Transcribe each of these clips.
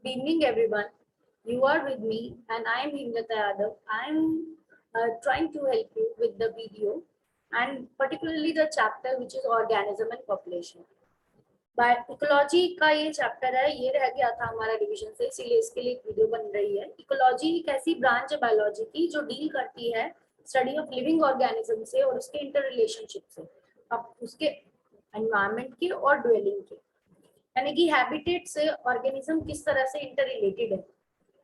Good evening, everyone. You are with me, and I am Himlata Yadav. I am trying to help you with the video, and particularly the chapter which is organism and population. Ecology का ये chapter है, ये रह गया था हमारा division से, इसीलिए इसके लिए एक वीडियो बन रही है। इकोलॉजी एक ऐसी ब्रांच है बायोलॉजी की जो डील करती है स्टडी ऑफ लिविंग ऑर्गेनिज्म से और उसके इंटर रिलेशनशिप से, अब उसके एनवायरमेंट के और ड्वेलिंग के, यानी कि हैबिटेट से ऑर्गेनिज्म किस तरह से इंटर रिलेटेड है,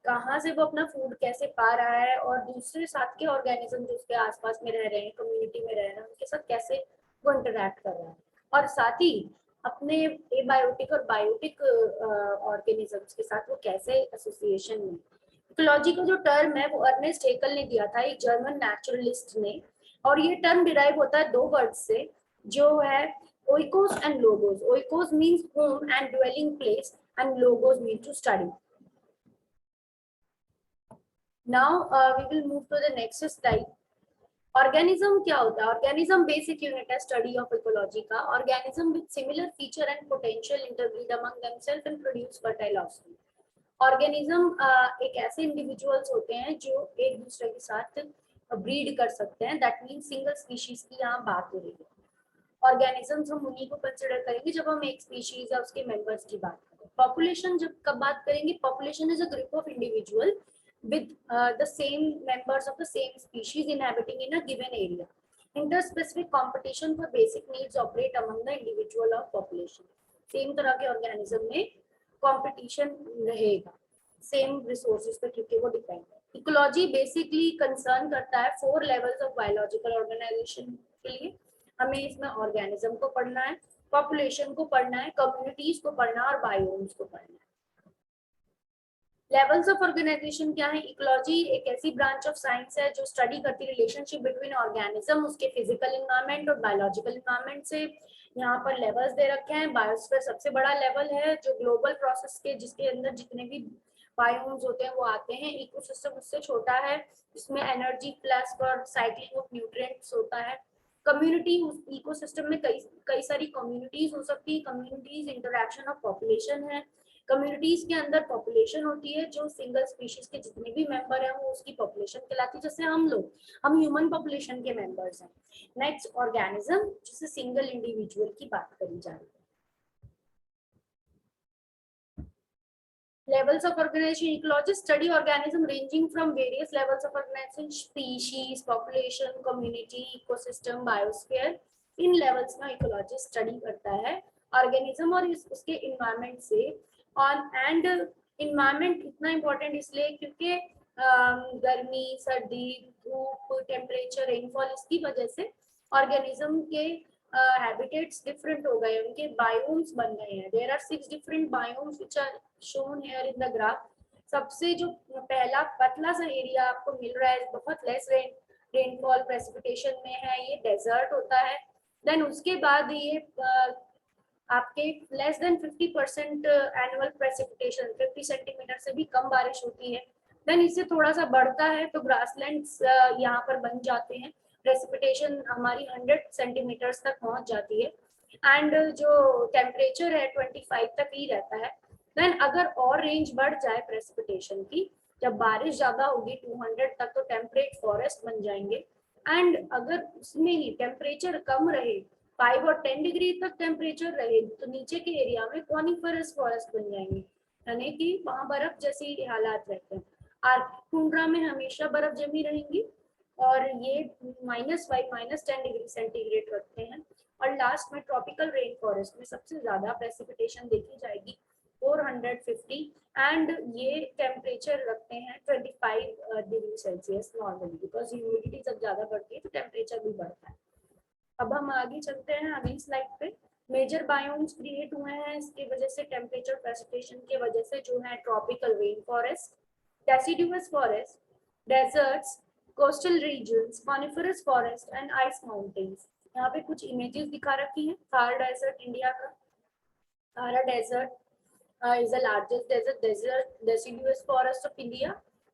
कहाँ से वो अपना फूड कैसे पा रहा है और दूसरे साथ के ऑर्गेनिज्म जो उसके आसपास में रह रहे हैं, कम्युनिटी में रह रहे हैं, उनके साथ कैसे वो इंटरेक्ट कर रहा है, और साथ ही अपने एबायोटिक और बायोटिक ऑर्गेनिजम्स के साथ वो कैसे एसोसिएशन में। इकोलॉजी का जो टर्म है वो अर्नेस्ट हेकल ने दिया था, एक जर्मन नेचुरलिस्ट ने, और ये टर्म डिराइव होता है दो वर्ड से जो है oikos and logos. Oikos means home and dwelling place, and logos mean to study. Now we will move to the next slide. Organism क्या होता है? ऑर्गेनिज्म बेसिक यूनिट है स्टडी ऑफ इकोलॉजी का। Organism with similar feature and potential interbreed among themselves and produce fertile offspring. Organism एक ऐसे individuals होते हैं जो एक दूसरे के साथ ब्रीड कर सकते हैं, दैट मीन्स सिंगल स्पीशीज की यहाँ बात हो रही है। ऑर्गेनिजम्स हम उन्हीं को कंसिडर करेंगे जब हम एक स्पीशीज या उसके मेंबर्स की बात करें। पॉपुलेशन जब कब बात करेंगे? Population is a group of individual with the same members of the same species inhabiting in a given area. Interspecific competition for basic needs operate among the individual of population. Same तरह के organism में competition रहेगा same resources पे, क्योंकि वो depend है। Ecology basically concern करता है 4 levels of biological organization के लिए। हमें इसमें organism को पढ़ना है, population को पढ़ना है, communities को पढ़ना है और biomes को पढ़ना है। लेवल्स ऑफ ऑर्गेनाइजेशन क्या है? इकोलॉजी एक ऐसी ब्रांच ऑफ साइंस है जो स्टडी करती है रिलेशनशिप बिटवीन ऑर्गेनिज्म, उसके फिजिकल एनवायरनमेंट और बायोलॉजिकल एनवायरनमेंट से। यहाँ पर लेवल्स दे रखे हैं। बायोस्फीयर सबसे बड़ा लेवल है जो ग्लोबल प्रोसेस के, जिसके अंदर जितने भी बायोम्स होते हैं वो आते हैं। इकोसिस्टम उससे छोटा है, जिसमें एनर्जी प्लस और साइक्लिंग ऑफ न्यूट्रिएंट्स होता है। कम्युनिटी, इकोसिस्टम में कई सारी कम्युनिटीज हो सकती है। कम्युनिटीज इंटरैक्शन ऑफ पॉपुलेशन है। कम्युनिटीज के अंदर पॉपुलेशन होती है जो सिंगल स्पीशीज के जितने भी मेंबर हैं वो उसकी पॉपुलेशन कहलाती है। जैसे हम ह्यूमन पॉपुलेशन के मेंबर्स हैं। नेक्स्ट ऑर्गेनिज्म, जिसे सिंगल इंडिविजुअल की बात करी जा रही है। Levels of organization. Ecologists study organism ranging from various levels of organization: species, population, community, ecosystem, biosphere. In levels में इकोलॉजिस्ट स्टडी करता है ऑर्गेनिज्म और उसके इन्वायरमेंट से। और एंड इन्वायरमेंट इतना इम्पोर्टेंट इसलिए क्योंकि गर्मी, सर्दी, धूप, टेम्परेचर, रेनफॉल, इसकी वजह से ऑर्गेनिज्म के हैबिटेट्स डिफरेंट हो गए, उनके बायोम्स बन गए हैं। There are 6 different biomes which are shown here in the graph. सबसे जो पहला पतला सा एरिया आपको मिल रहा है, बहुत लेस रेनफॉल प्रेसिपिटेशन में है, ये डेजर्ट होता है। देन उसके बाद ये आपके less than 50% annual precipitation, 50 centimetre से भी कम बारिश होती है। देन इससे थोड़ा सा बढ़ता है तो ग्रासलैंड्स यहाँ पर बन जाते हैं। प्रेसिपिटेशन हमारी 100 सेंटीमीटर्स तक पहुंच जाती है एंड जो टेम्परेचर है 25 तक ही रहता है। देन अगर और रेंज बढ़ जाए प्रेसिपिटेशन की, जब बारिश ज्यादा होगी 200 तक, तो टेम्परेट फॉरेस्ट बन जाएंगे। एंड अगर उसमें ही टेम्परेचर कम रहे, 5 और 10 डिग्री तक टेम्परेचर रहे, तो नीचे के एरिया में कॉनिफरस फॉरेस्ट बन जाएंगे, यानी कि वहां बर्फ जैसी हालात रहते हैं। आर्कटिक टुंड्रा में हमेशा बर्फ जमी रहेंगी और ये -5 -10 डिग्री सेंटीग्रेड रखते हैं। और लास्ट में ट्रॉपिकल रेन फॉरेस्ट में सबसे ज्यादा प्रेसिपिटेशन देखी जाएगी 450 एंड ये टेम्परेचर रखते हैं 25 degree Celsius normally, because humidity जब ज्यादा बढ़ती है तो टेम्परेचर भी बढ़ता है। अब हम आगे चलते हैं अगली स्लाइड पे। मेजर बायोम्स क्रिएट हुए हैं इसके वजह से, टेम्परेचर प्रेसिपिटेशन के वजह से, जो है tropical rain forest, deciduous forest, deserts, coastal regions, coniferous forest and ice mountains. यहाँ पे कुछ इमेजेस दिखा रखी हैं। थार डेजर्ट इंडिया का, थारा desert is the largest desert deciduous forest of India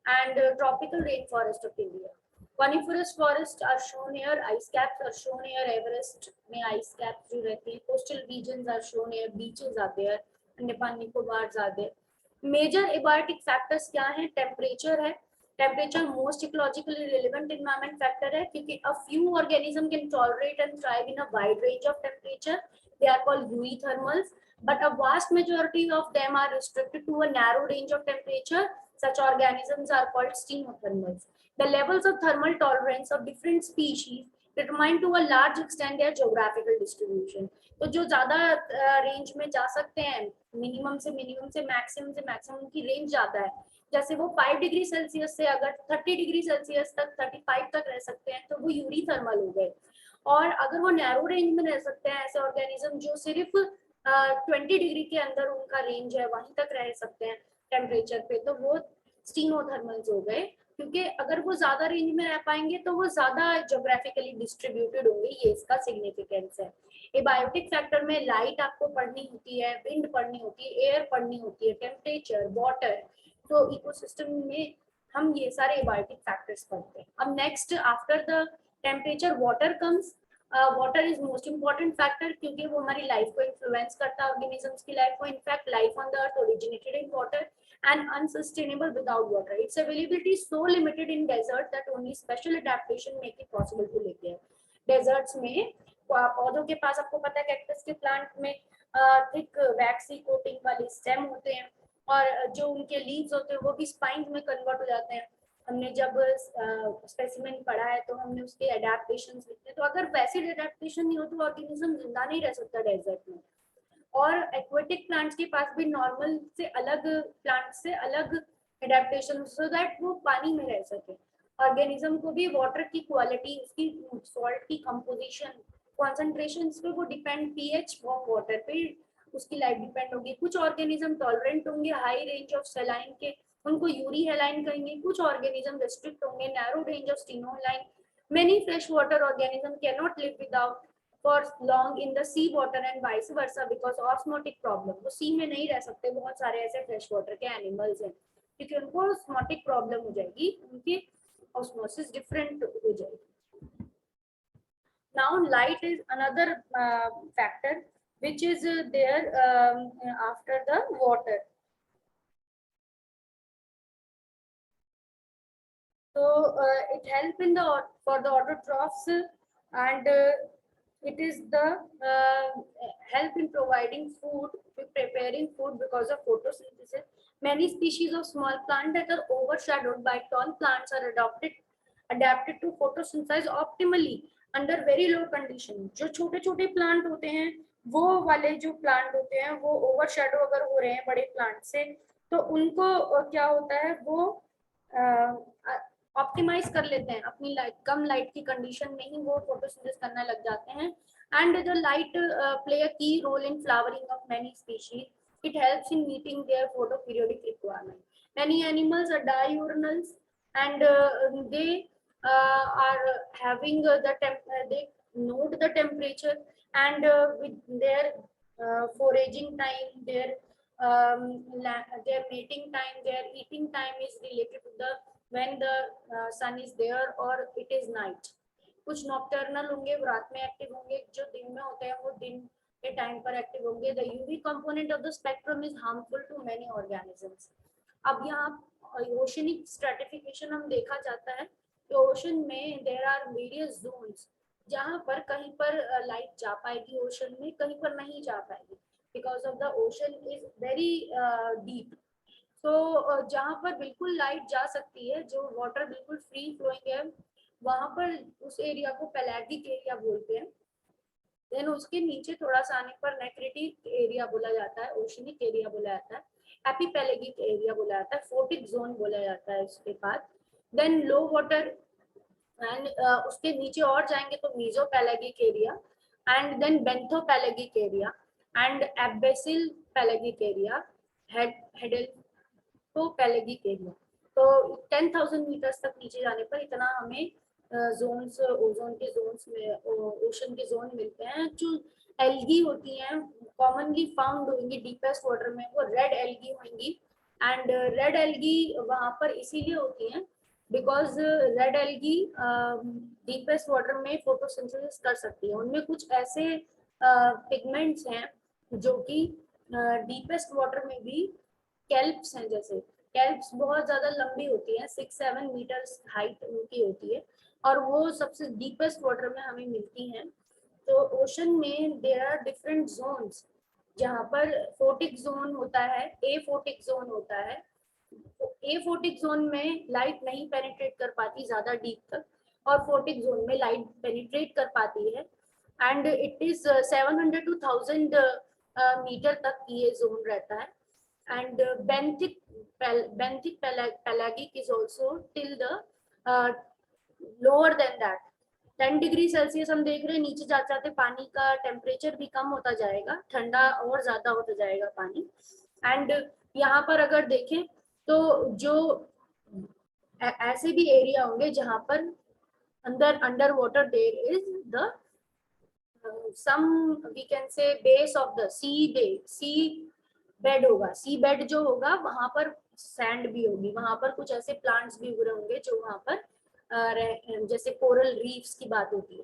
and tropical rainforest of India. Coniferous forests are shown here, ice caps are shown here, Everest में ice caps जो रहती हैं, coastal regions are shown here, beaches are there, Andaman Nicobars are there. Major abiotic factors क्या है? Temperature है, temperature most ecologically relevant environment factor है, क्योंकि a few organism can tolerate and thrive in a wide range of temperature, they are called eurythermals, but a vast majority of them are restricted to a narrow range of temperature. Such organisms are called stenothermals. The levels of thermal tolerance of different species determine to a large extent their geographical distribution. तो जो ज्यादा range में जा सकते हैं, minimum से maximum की range ज्यादा है, जैसे वो 5 डिग्री सेल्सियस से अगर 30 डिग्री सेल्सियस तक 35 तक रह सकते हैं तो वो यूरीथर्मल हो गए। और अगर वो नैरो रेंज में रह सकते हैं ऐसे ऑर्गेनिज्म जो सिर्फ 20 डिग्री के अंदर उनका रेंज है, वहीं तक रह सकते हैं टेम्परेचर पे, तो वो स्टीनोथर्मल्स हो गए, क्योंकि अगर वो ज्यादा रेंज में रह पाएंगे तो वो ज्यादा जोग्राफिकली डिस्ट्रीब्यूटेड होंगे, ये इसका सिग्निफिकेंस है। एबायोटिक फैक्टर में लाइट आपको पढ़नी होती है, विंड पढ़नी होती है, एयर पढ़नी होती है, टेम्परेचर, वाटर, तो इकोसिस्टम में हम ये सारे एबायोटिक फैक्टर्स पढ़ते हैं। अब next after the temperature water comes. Water is most important factor, क्योंकि वो हमारी लाइफ को इन्फ्लुएंस करता है, ऑर्गेनिजम्स की लाइफ को। In fact life on the earth originated in water and unsustainable without water. Its availability is so limited in desert that only special adaptation make it possible to live there. Deserts में पौधों के पास, आपको पता है cactus के plant में thick वैक्सी coating वाले stem होते हैं, और जो उनके लीव्स होते हैं वो भी स्पाइन्स में कन्वर्ट हो जाते हैं। हमने जब स्पेसिमेन पढ़ा है तो हमने उसके एडेप्टेशन लिखे, तो अगर वैसे एडेप्टेशन नहीं हो तो ऑर्गेनिज्म जिंदा नहीं रह सकता डेजर्ट में। और एक्वेटिक प्लांट्स के पास भी नॉर्मल से अलग, प्लांट से अलग एडेप्टेशन, सो दैट वो पानी में रह सके। ऑर्गेनिज्म को भी वाटर की क्वालिटी, उसकी सॉल्ट की कंपोजिशन, कॉन्सेंट्रेशन पे वो डिपेंड, पीएच ऑफ वाटर पे उसकी लाइफ डिपेंड होगी। कुछ ऑर्गेनिज्म टॉलरेंट होंगे हाई रेंज ऑफ सेलाइन के, उनको यूरी हेलाइन कहेंगे। कुछ ऑर्गेनिज्म रेस्ट्रिक्ट होंगे, narrow range of stenohaline. Many fresh water organism can not live without for long in the sea water and vice versa because osmotic problem, वो सी में नहीं रह सकते। बहुत सारे ऐसे फ्रेश वाटर के एनिमल्स हैं, क्योंकि उनको osmotic प्रॉब्लम हो जाएगी, उनकी ऑस्मोसिस डिफरेंट हो जाएगी। Now light is another factor which is there after the water. So it help in the for the autotrophs, and it is the help in providing food, preparing food because of photosynthesis. Many species of small plant that are overshadowed by tall plants are adapted to photosynthesize optimally under very low condition. जो छोटे छोटे plant होते हैं, वो वाले जो plant होते हैं वो ओवरशैडो अगर हो रहे हैं बड़े प्लांट से, तो उनको क्या होता है, वो ऑप्टिमाइज कर लेते हैं अपनी लाइट, कम लाइट की कंडीशन में ही वो फोटोसिंथेसिस करने लग जाते हैं। And the light play a key role in flowering of many species, it helps in meeting their photoperiodic requirement. Many animals are diurnals and they are having they note the temperature, and with their foraging time, their mating time, their eating time is related to the when the sun is there or it is night. कुछ nocturnal होंगे, वो रात में active होंगे, जो दिन में होते हैं वो दिन के टाइम पर एक्टिव होंगे। The UV component of the spectrum is harmful to many organisms. अब यहाँ ओशनिक स्ट्रेटिफिकेशन हम देखा जाता है कि ओशन में देयर आर वेरियस जोन्स, जहाँ पर कहीं पर लाइट जा पाएगी ओशन में, कहीं पर नहीं जा पाएगी, because of the ocean is very deep. तो जहाँ पर बिल्कुल लाइट जा सकती है, जो वाटर बिल्कुल फ्री फ्लोइंग है, वहां पर उस एरिया को पेलागिक एरिया बोलते हैं। देन उसके नीचे थोड़ा सा आने पर नेक्रेटिक एरिया बोला जाता है, ओशनिक एरिया बोला जाता है, एपिपेलेगिक एरिया बोला जाता है, फोटिक जोन बोला जाता है उसके बाद। देन लो वाटर एंड उसके नीचे और जाएंगे तो mesopelagic area, and then benthopelagic area and abyssal pelagic area, hadopelagic area. तो 10,000 मीटर्स तक नीचे जाने पर इतना हमें जोन्स, ओजोन के जोन्स में, ओशन के जोन मिलते हैं। जो एल्गी होती हैं कॉमनली फाउंड होंगी डीपेस्ट वाटर में, वो रेड एल्गी होंगी, एंड रेड एल्गी वहां पर इसीलिए होती हैं because red algae deepest water में फोटोसिंथेसिस कर सकती है। उनमें कुछ ऐसे पिगमेंट्स हैं जो कि डीपेस्ट वाटर में भी कैल्प्स हैं, जैसे कैल्प्स बहुत ज्यादा लंबी होती है, 6-7 मीटर्स हाइट उनकी होती है, और वो सबसे डीपेस्ट वाटर में हमें मिलती हैं। तो ओशन में देयर आर डिफरेंट जोन्स, जहाँ पर फोटिक जोन होता है, ए फोटिक जोन होता है। ए फोटिक जोन में लाइट नहीं पेनिट्रेट कर पाती ज्यादा डीप तक, और फोटिक जोन में लाइट पेनिट्रेट कर पाती है। And it is 700 to 1000 meter तक ये जोन रहता है। And benthic pelagic is also till the lower than that 10 degree Celsius हम देख रहे हैं, नीचे जाते जाते पानी का टेम्परेचर भी कम होता जाएगा, ठंडा और ज्यादा होता जाएगा पानी। एंड यहाँ पर अगर देखें तो जो ऐसे भी एरिया होंगे जहां पर under water there is the some we can say base of the sea bed होगा। सी बेड जो होगा वहां पर सैंड भी होगी, वहां पर कुछ ऐसे प्लांट्स भी उग रहे होंगे जो वहां पर जैसे कोरल रीफ्स की बात होती है।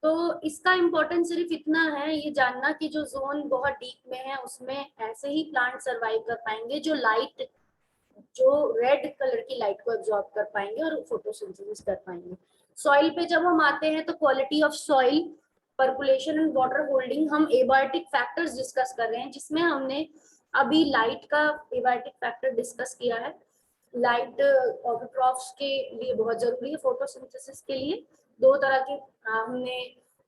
तो इसका इम्पोर्टेंस सिर्फ इतना है ये जानना कि जो जोन बहुत डीप में है उसमें ऐसे ही प्लांट सरवाइव कर पाएंगे जो लाइट, जो रेड कलर की लाइट को एब्जॉर्ब कर पाएंगे और फोटोसिंथेसिस कर पाएंगे। सॉइल पे जब हम आते हैं तो quality of soil, percolation and water holding, हम एबायोटिक फैक्टर्स डिस्कस कर रहे हैं, जिसमें हमने अभी लाइट का एबायोटिक फैक्टर डिस्कस किया है। लाइट ऑटोट्रॉफ्स के लिए बहुत जरूरी है फोटोसिंथेसिस के लिए। दो तरह के हमने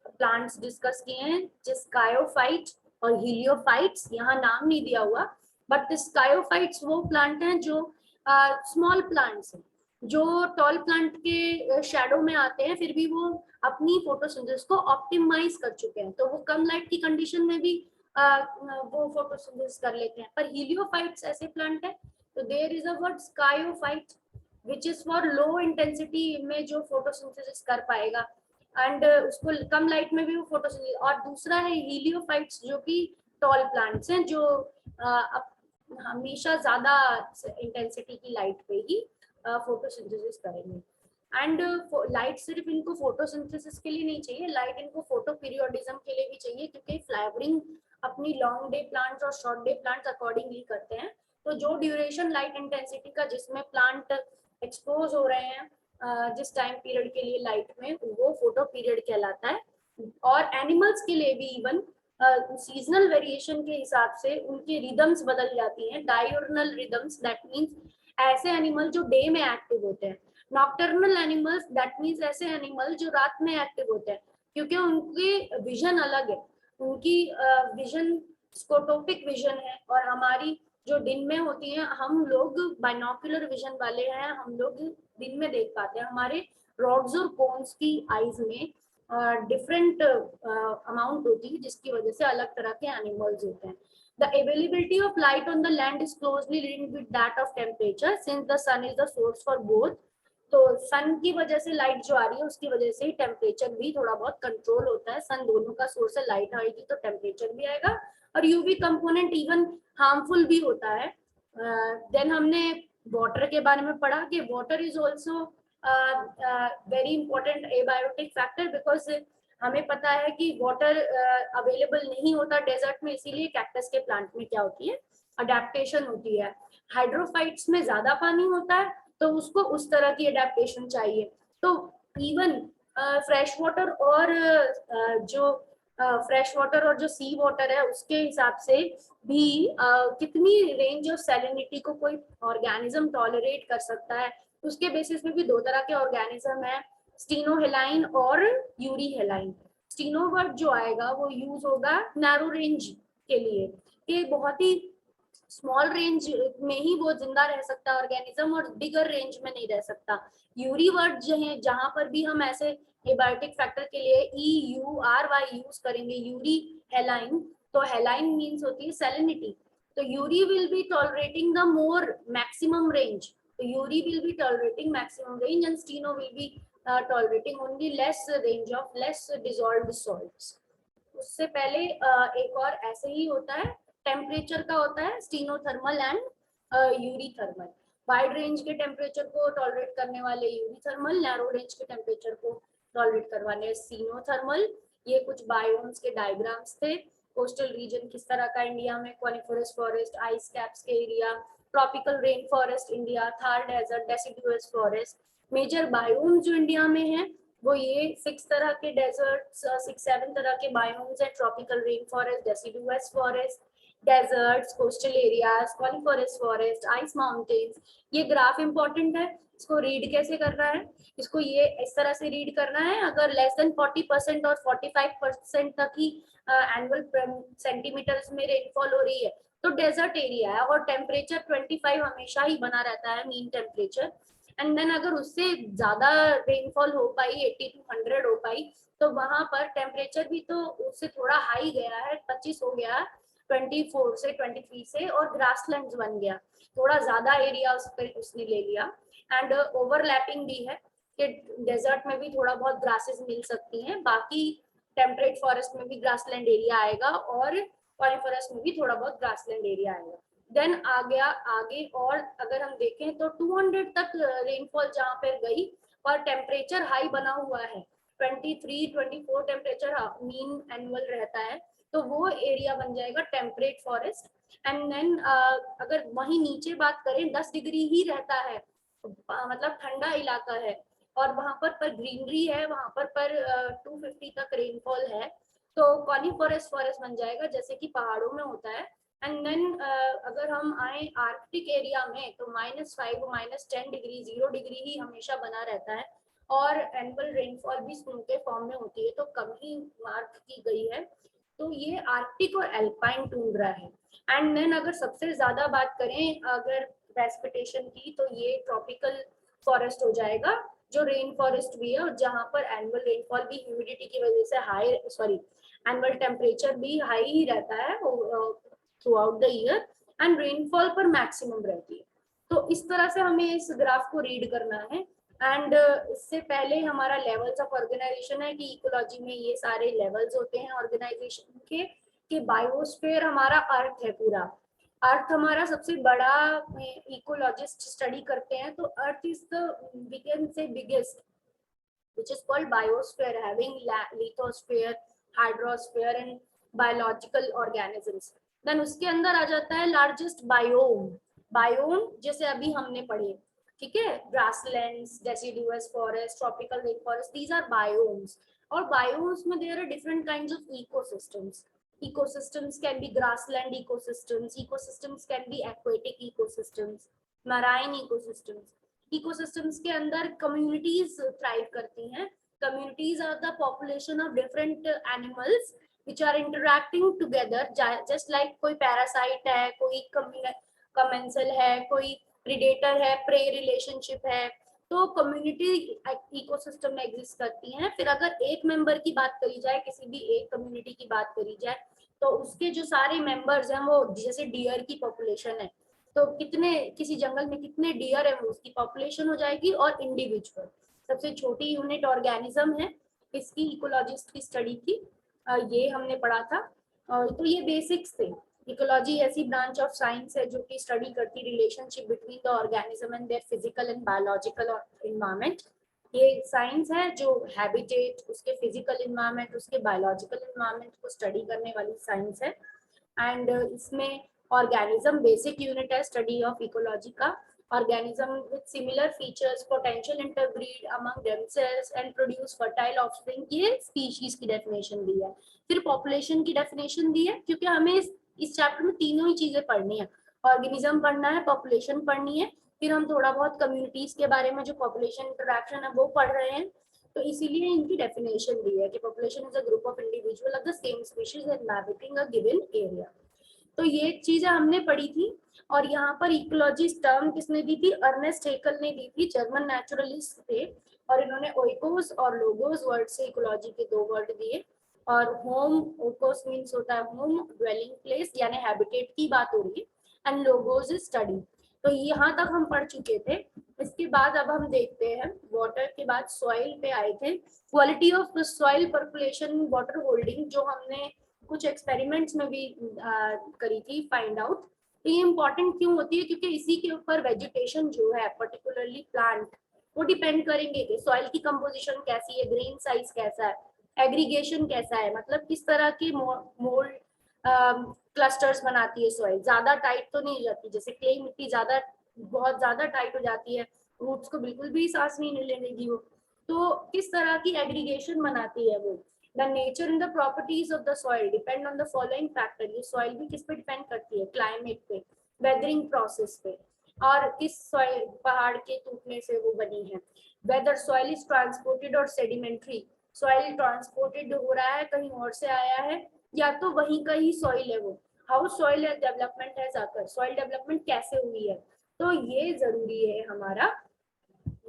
प्लांट्स डिस्कस किए हैं, जिस्कायोफाइट और हीलियोफाइट्स। यहाँ नाम नहीं दिया हुआ, बट स्कायोफाइट्स वो प्लांट हैं जो स्मॉल प्लांट्स हैं, जो टॉल प्लांट के शैडो में आते हैं, फिर भी वो अपनी फोटोसिंथेसिस को ऑप्टिमाइज कर चुके हैं, तो वो कम लाइट की कंडीशन में भी वो फोटोसिंथेसिस कर लेते हैं। पर हीलियोफाइट्स ऐसे प्लांट है, तो there is a word sciophyte which is for low intensity में जो फोटोसिंथेसिस कर पाएगा, एंड उसको कम लाइट में भी वो फोटोसिंथेसिस। और दूसरा है हीलियोफाइट्स जो कि टॉल प्लांट्स हैं, जो हमेशा ज्यादा इंटेंसिटी की लाइट पे ही फोटोसिंथेसिस करेंगे। एंड लाइट सिर्फ इनको फोटोसिंथेसिस के लिए नहीं चाहिए, लाइट इनको फोटो पीरियोडिज्म के लिए भी चाहिए, क्योंकि फ्लावरिंग अपनी लॉन्ग डे प्लांट्स और शॉर्ट डे प्लांट्स अकॉर्डिंगली करते हैं। तो जो ड्यूरेशन लाइट इंटेंसिटी का जिसमें प्लांट एक्सपोज हो रहे हैं जिस टाइम पीरियड के लिए लाइट में, वो फोटो पीरियड कहलाता है। और एनिमल्स के लिए भी इवन सीजनल वेरिएशन के हिसाब से उनकी रिदम्स बदल जाती हैं, डायोर्नल रिदम्स, दैट मींस ऐसे एनिमल जो डे में एक्टिव होते हैं। नॉक्टर्नल एनिमल्स, दैट मींस ऐसे एनिमल जो रात में एक्टिव होते हैं, क्योंकि उनकी विजन अलग है, उनकी विजन स्कोटोपिक विजन है, और हमारी जो दिन में होती है, हम लोग बाइनोकुलर विजन वाले हैं, हम लोग दिन में देख पाते हैं। हमारे रॉड्स और कोन्स की आईज में डिफरेंट अमाउंट होती है, जिसकी वजह से अलग तरह के एनिमल्स होते हैं। The availability of light on the land is closely linked with that of temperature, since the sun is the source for both. तो सन की वजह से लाइट जो आ रही है उसकी वजह से ही टेम्परेचर भी थोड़ा बहुत कंट्रोल होता है। सन दोनों का सोर्स है, लाइट आएगी तो टेम्परेचर भी आएगा, और यूवी कंपोनेंट इवन हार्मफुल भी होता है। देन हमने वाटर के बारे में पढ़ा कि water is also very important abiotic factor, because हमें पता है कि वाटर अवेलेबल नहीं होता डेजर्ट में, इसीलिए कैक्टस के प्लांट में क्या होती है, अडेप्टेशन होती है। हाइड्रोफाइट्स में ज्यादा पानी होता है, तो उसको उस तरह की अडेप्टेशन चाहिए। तो इवन फ्रेश वाटर और जो फ्रेश वाटर और जो सी वाटर है उसके हिसाब से भी कितनी रेंज ऑफ सैलिनिटी को कोई ऑर्गेनिज्म टॉलरेट कर सकता है, उसके बेसिस पे भी दो तरह के ऑर्गेनिज्म है, स्टीनोहेलाइन और यूरीहेलाइन। स्टीनोवर्ट जो आएगा वो यूज होगा नैरो रेंज के लिए, कि बहुत ही स्मॉल रेंज में ही वो जिंदा रह सकता है ऑर्गेनिज्म, और बिगर रेंज में नहीं रह सकता। यूरी वर्ड जो है, जहां पर भी हम ऐसे एबायोटिक फैक्टर के लिए EURY यूज करेंगे, यूरी हेलाइन, तो हेलाइन मीन्स होती है सैलिनिटी, तो eury will be tolerating the more maximum range, तो eury will be tolerating maximum range, and steno will be tolerating only less range of less dissolved salts. उससे पहले एक और ऐसे ही होता है, टेम्परेचर का होता है stenothermal and eurythermal. Wide range के टेम्परेचर को टॉलरेट करने वाले यूरीथर्मल, नैरो रेंज के टेम्परेचर को टॉलरेट करवाने स्टीनोथर्मल। ये कुछ बायोम्स के डायग्राम्स थे, कोस्टल रीजन किस तरह का इंडिया में, कॉनिफरस फॉरेस्ट, आइस कैप्स के area, tropical rain forest India, Thar desert, deciduous forest. Major biome जो इंडिया में है वो ये 6 तरह के डेजर्ट, 6-7 तरह के बायोम्स है, tropical rain forest, deciduous forest, deserts, coastal areas, coniferous forest, ice mountains. ये ग्राफ इंपॉर्टेंट है, इसको रीड कैसे करना है, इसको ये इस तरह से रीड करना है, अगर लेस देन 40% और 45% तक ही एनुअल सेंटीमीटर्स में रेनफॉल हो रही है तो डेजर्ट एरिया है, और टेम्परेचर 25 हमेशा ही बना रहता है मीन टेम्परेचर। एंड देन अगर उससे ज्यादा रेनफॉल हो पाई, 80 to 100 हो पाई, तो वहां पर टेम्परेचर भी तो उससे थोड़ा हाई गया है, 25 हो गया, 24 से 23 से, और ग्रासलैंड्स बन गया, थोड़ा ज्यादा एरिया उस पर उसने ले लिया। एंड ओवरलैपिंग भी है कि डेजर्ट में भी थोड़ा बहुत ग्रासेस मिल सकती हैं, बाकी टेम्परेट फॉरेस्ट में भी ग्रासलैंड एरिया आएगा, और कॉनिफरस में भी थोड़ा बहुत ग्रासलैंड एरिया आएगा। देन आ गया आगे, और अगर हम देखें तो 200 तक रेनफॉल जहाँ पर गई और टेम्परेचर हाई बना हुआ है, 23-24 टेम्परेचर मीन एनुअल रहता है, तो वो एरिया बन जाएगा टेम्परेट फॉरेस्ट। एंड देन अगर वहीं नीचे बात करें 10 डिग्री ही रहता है, मतलब ठंडा इलाका है, और वहां पर ग्रीनरी है, वहां पर 250 तक रेनफॉल है, तो कॉनिफरस फॉरेस्ट बन जाएगा जैसे कि पहाड़ों में होता है। एंड देन अगर हम आए आर्कटिक एरिया में तो -5 -10 डिग्री, 0 डिग्री ही हमेशा बना रहता है, और एनुअल रेनफॉल भी स्नो के फॉर्म में होती है, तो कम ही मार्क की गई है। तो ये आर्कटिक और एल्पाइन टूंड्रा है। एंड देन अगर सबसे ज्यादा बात करें अगर प्रेसिपिटेशन की, तो ये ट्रॉपिकल फॉरेस्ट हो जाएगा, जो रेन फॉरेस्ट भी है, और जहाँ पर एनुअल रेनफॉल भी ह्यूमिडिटी की वजह से हाई, सॉरी, एनुअल टेम्परेचर भी हाई ही रहता है through out the year, and rainfall पर मैक्सिमम रहती है। तो इस तरह से हमें इस ग्राफ को रीड करना है। एंड इससे पहले हमारा लेवल्स ऑफ ऑर्गेनाइजेशन है कि इकोलॉजी में ये सारे लेवल्स होते हैं ऑर्गेनाइजेशन के, कि बायोस्फीयर हमारा अर्थ है पूरा, अर्थ हमारा सबसे बड़ा इकोलॉजिस्ट स्टडी करते हैं, तो earth is the we can say biggest which is called biosphere, having lithosphere, hydrosphere and biological organisms. Then उसके अंदर आ जाता है लार्जेस्ट बायोम, बायोम जैसे अभी हमने पढ़े, ठीक है, grasslands, deciduous forest, tropical rain forest, these are biomes. और बायोम्स में there are different kinds of ecosystems, ecosystems can be grassland ecosystems can be aquatic ecosystems, marine ecosystems. Ecosystems के अंदर कम्युनिटीज थ्राइव करती हैं, communities are the population of different animals which are interacting together, just like कोई parasite है, कोई commensal है, कोई predator है, प्रे रिलेशनशिप है, तो कम्युनिटी इकोसिस्टम में एग्जिस्ट करती हैं। फिर अगर एक मेंबर की बात करी जाए, किसी भी एक कम्युनिटी की बात करी जाए, तो उसके जो सारे मेंबर्स हैं वो जैसे डियर की पॉपुलेशन है, तो कितने किसी जंगल में कितने डियर है वो उसकी पॉपुलेशन हो जाएगी, और इंडिविजुअल सबसे छोटी यूनिट ऑर्गेनिज्म है, इसकी इकोलॉजिस्ट की स्टडी की ये हमने पढ़ा था। तो ये बेसिक्स थे। इकोलॉजी ऐसी ब्रांच ऑफ साइंस है जो कि स्टडी करती relationship between the organism and their physical and biological environment. ये साइंस है जो हैबिटेट, उसके फिजिकल एनवायरनमेंट, उसके बायोलॉजिकल एनवायरनमेंट को स्टडी करने वाली साइंस है। एंड इसमें ऑर्गेनिज्म बेसिक यूनिट है स्टडी ऑफ इकोलॉजी का। organism with similar features potential interbreed among themselves and produce fertile offspring, ये species की definition दी है। फिर population की definition दी है, क्योंकि हमें इस चैप्टर में तीनों ही चीजें पढ़नी है, organism पढ़ना है, population पढ़नी है, फिर हम थोड़ा बहुत communities के बारे में जो population interaction है वो पढ़ रहे हैं, तो इसीलिए इनकी definition दी है कि population is a group of individual of the same species inhabiting a given area। तो ये चीजें हमने पढ़ी थी। और यहाँ पर इकोलॉजी टर्म किसने दी थी, अर्नेस्ट हेकल ने दी थी, जर्मन नेचुरलिस्ट थे, और इन्होंने ओइकोस और लोगोस वर्ड से इकोलॉजी के 2 वर्ड दिए। और होम, ओकोस मीन्स होता है होम, ड्वेलिंग प्लेस यानी हैबिटेट की बात हो रही है, एंड लोगोस इज स्टडी। तो यहाँ तक हम पढ़ चुके थे। इसके बाद अब हम देखते हैं वाटर के बाद सॉइल पे आए थे, quality of soil percolation water holding, जो हमने कुछ एक्सपेरिमेंट्स में भी करी थी फाइंड आउट। तो ये इंपॉर्टेंट क्यों होती है, क्योंकि इसी के ऊपर वेजिटेशन जो है पर्टिकुलरली प्लांट वो डिपेंड करेंगे कि सॉइल की कंपोजिशन कैसी है, ग्रेन साइज कैसा है, एग्रीगेशन कैसा है, मतलब किस तरह के मोल्ड क्लस्टर्स बनाती है सॉइल, ज्यादा टाइट तो नहीं हो जाती, जैसे क्ले मिट्टी ज्यादा बहुत ज्यादा टाइट हो जाती है, रूट्स को बिल्कुल भी सांस नहीं लेने देगी वो। तो किस तरह की एग्रीगेशन बनाती है वो। The nature and the properties of the soil depend on the following factor, ये सॉइल भी किस पे डिपेंड करती है, क्लाइमेट पे, वेदरिंग प्रोसेस पे, और किस सॉइल पहाड़ के टूटने से वो बनी है। वेदर सॉइल इज ट्रांसपोर्टेड और सेडिमेंट्री, सॉइल ट्रांसपोर्टेड हो रहा है, कहीं और से आया है, या तो वहीं का ही सॉइल है वो। हाउ सॉइल डेवलपमेंट है जाकर, सॉइल डेवलपमेंट कैसे हुई है, तो ये जरूरी है हमारा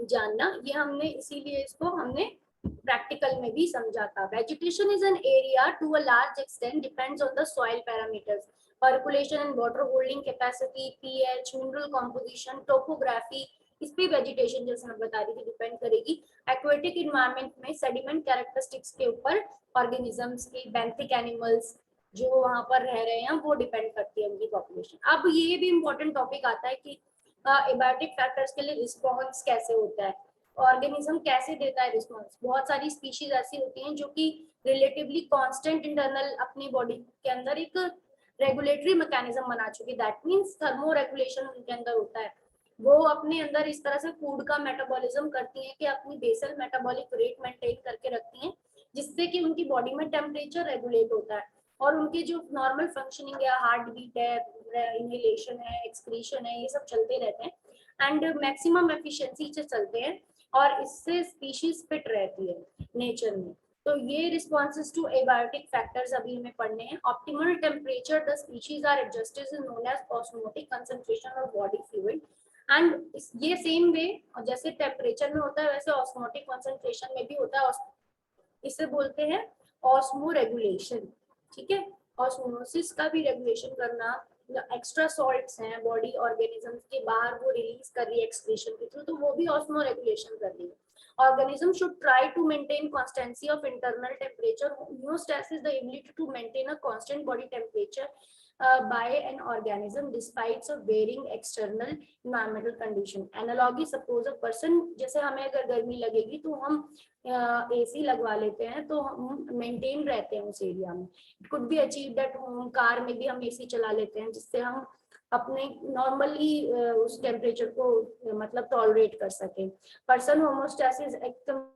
जानना। ये हमने इसीलिए इसको हमने प्रैक्टिकल में भी समझा था। Vegetation is an area to a large extent depends on the soil parameters, percolation and water holding capacity, pH, mineral composition, topography, इस पे वेजिटेशन जैसे मैं बता रही थी डिपेंड करेगी। एक्वेटिक इन्वायरमेंट में सेडिमेंट कैरेक्टरिस्टिक्स के ऊपर ऑर्गेनिजम्स की, बेंथिक एनिमल्स जो वहां पर रह रहे हैं वो डिपेंड करती है उनकी पॉपुलेशन। अब ये भी इम्पोर्टेंट टॉपिक आता है कि एबायोटिक फैक्टर्स के लिए रिस्पॉन्स कैसे होता है, ऑर्गेनिज्म कैसे देता है रिस्पॉन्स। बहुत सारी स्पीशीज ऐसी होती हैं जो कि रिलेटिवली कांस्टेंट इंटरनल अपनी बॉडी के अंदर एक रेगुलेटरी मैकेनिज्म बना चुकी, दैट मींस थर्मो रेगुलेशन उनके अंदर होता है। वो अपने अंदर इस तरह से फूड का मेटाबॉलिज्म करती हैं कि अपनी बेसल मेटाबॉलिक रेट मेंटेन करके रखती हैं, जिससे कि उनकी बॉडी में टेम्परेचर रेगुलेट होता है, और उनके जो नॉर्मल फंक्शनिंग है, हार्ट बीट है, इनहेलेशन है, एक्सक्रीशन है, ये सब चलते रहते हैं एंड मैक्सिमम एफिशिएंसी से चलते हैं, और इससे स्पीशीज फिट रहती है नेचर में। तो ये रिस्पॉन्सेज टू एबायोटिक फैक्टर्स अभी हमें पढ़ने हैं। Optimal temperature the species are adjusted is known as osmotic concentration of body fluid, and ये सेम वे जैसे टेम्परेचर में होता है वैसे ऑस्मोटिक कंसंट्रेशन में भी होता है। इसे बोलते हैं ऑस्मो रेगुलेशन, ठीक है। ऑस्मोसिस का भी रेगुलेशन करना, एक्स्ट्रा सॉल्ट्स हैं बॉडी ऑर्गेनिजम्स के बाहर वो रिलीज कर रही है एक्सक्रीशन के थ्रू, तो वो भी ऑस्मो रेगुलेशन कर रही है। Organism should try to maintain constancy of internal temperature, homeostasis the ability to maintain a constant body temperature by an organism despite of varying external environmental condition. Analogy, suppose a person, जैसे हमें अगर गर्मी लगेगी तो हम AC लगवा लेते हैं तो हम मेंटेन रहते हैं उस एरिया में। It could be achieved at home, car में भी हम एसी चला लेते हैं जिससे हम अपने नॉर्मली उस टेम्परेचर को मतलब टॉलरेट कर सके। पर्सन होमोस्टैसिस एकदम